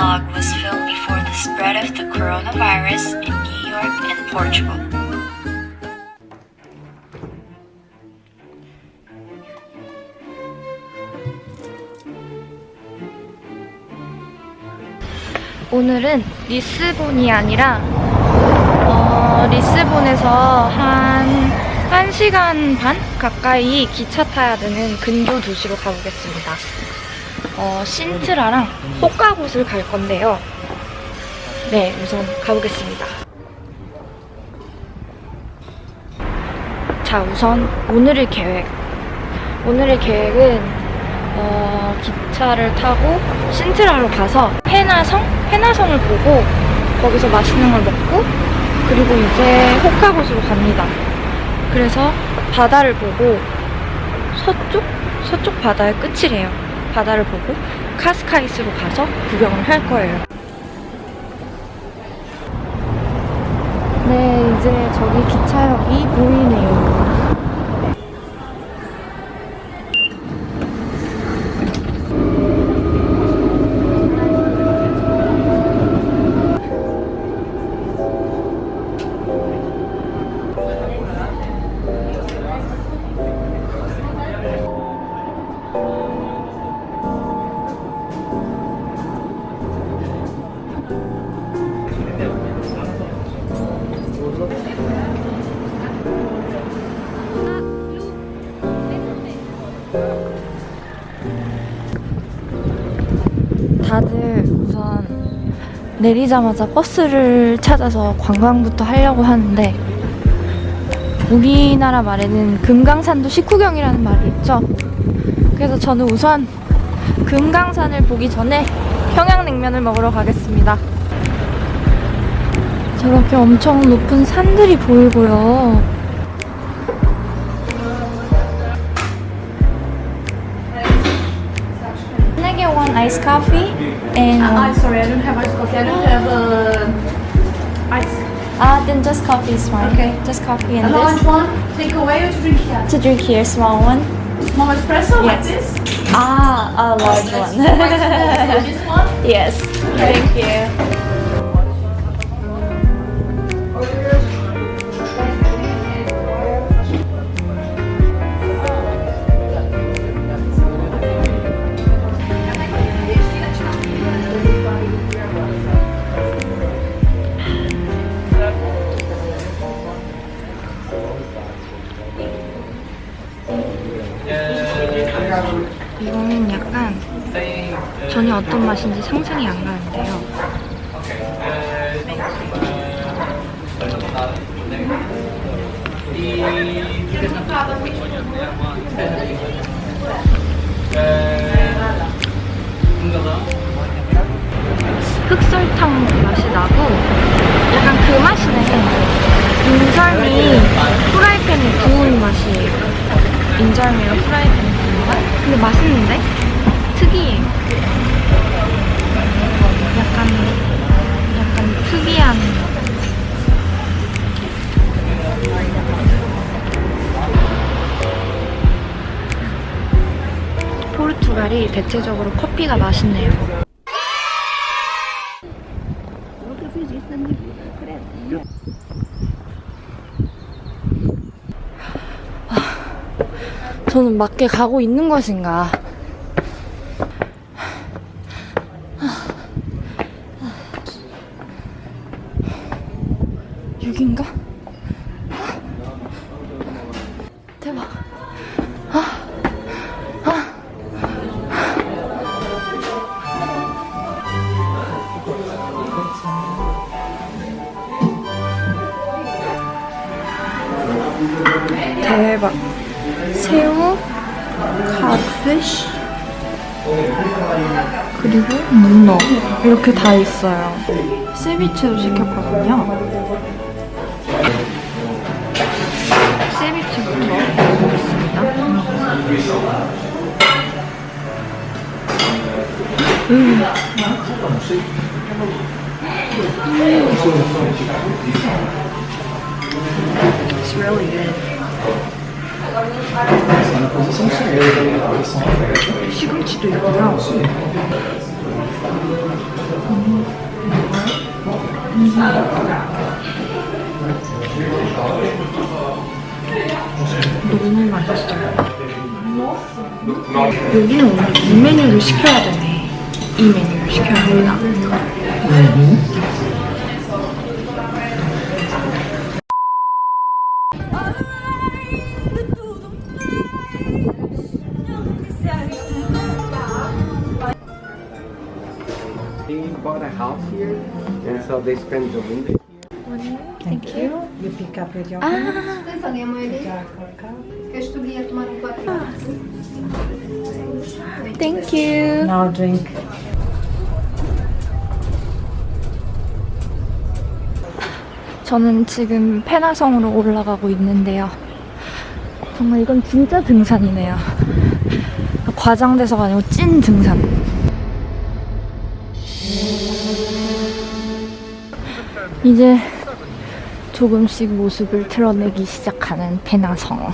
vlog was filmed before the spread of the coronavirus in New York and Portugal. 오늘은 리스본이 아니라 리스본에서 한 1시간 반 가까이 기차 타야 되는 근교 도시로 가보겠습니다. 신트라랑 호카곳을 갈 건데요. 네, 우선 가보겠습니다. 자, 우선 오늘의 계획. 오늘의 계획은 기차를 타고 신트라로 가서 페나성을 보고 거기서 맛있는 걸 먹고 그리고 이제 호카곳으로 갑니다. 그래서 바다를 보고 서쪽 바다의 끝이래요. 바다를 보고 카스카이스로 가서 구경을 할 거예요. 네, 이제 저기 기차역이 보이네요. 다들 우선 내리자마자 버스를 찾아서 관광부터 하려고 하는데 우리나라 말에는 금강산도 식후경이라는 말이 있죠. 그래서 저는 우선 금강산을 보기 전에 평양냉면을 먹으러 가겠습니다. 저렇게 엄청 높은 산들이 보이고요. One iced coffee and Sorry, I don't have iced coffee. I don't have ice. then just coffee is fine. Okay. Just coffee and A large this one, take away or to drink here? to drink here, small one. Small espresso like Yes. this? A large one. So this one? Yes. Thank you. 이거는 약간 전혀 어떤 맛인지 상상이 안 가는데요. 흑설탕 맛이 나고 약간 그 맛이네. 인절미 프라이팬에 구운 맛이에요. 인절미랑 프라이팬에 구운 맛? 근데 맛있는데? 특이해요. 약간 특이한. 포르투갈이 대체적으로 커피가 맛있네요. 저는 맞게 가고 있는 것인가? 여긴가? 대박. 대박. 새우, 갓피쉬, 그리고 문어 이렇게 다 있어요. 세비체도 시켰거든요. 세비체부터 먹어보겠습니다. It's really good. 시금치도 있고요. 너무 맛있어요. 여기는 오늘 이 메뉴를 시켜야 되네. 이 메뉴를 시켜야 된다. They bought a house here, and so they spend the winter here. Thank you. You pick up with your Atenção, minha mãe dele. jar for cup. Queres que tu ia tomar um copo? Thank you. Now drink. 저는 지금 페나성으로 올라가고 있는데요. 정말 이건 진짜 등산이네요. 과장돼서가 아니고 찐 등산. 이제 조금씩 모습을 드러내기 시작하는 페나성.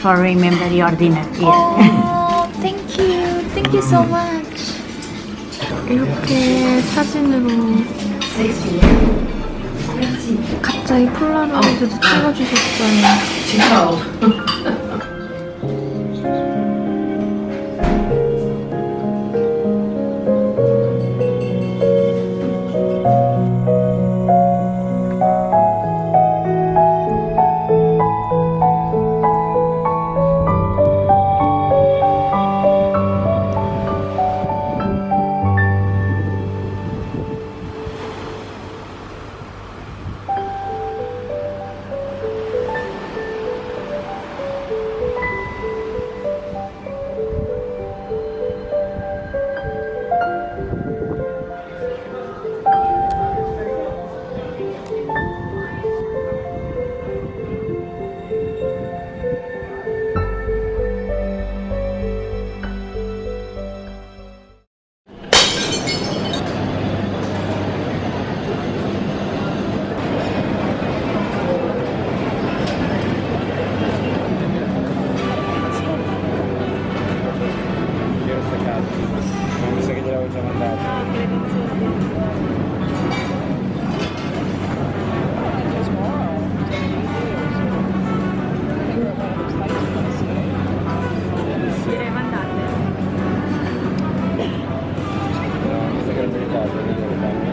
for remember your dinner. Yes. Oh, thank you. Thank you so much. 이렇게 사진으로 갑자기 폴라로이드도 찍어주셨어요. Io sto cazzo. Ma mi sa che gliel'avevo già mandato. Direi mandate. No, mi sa che l'ho già ricordato,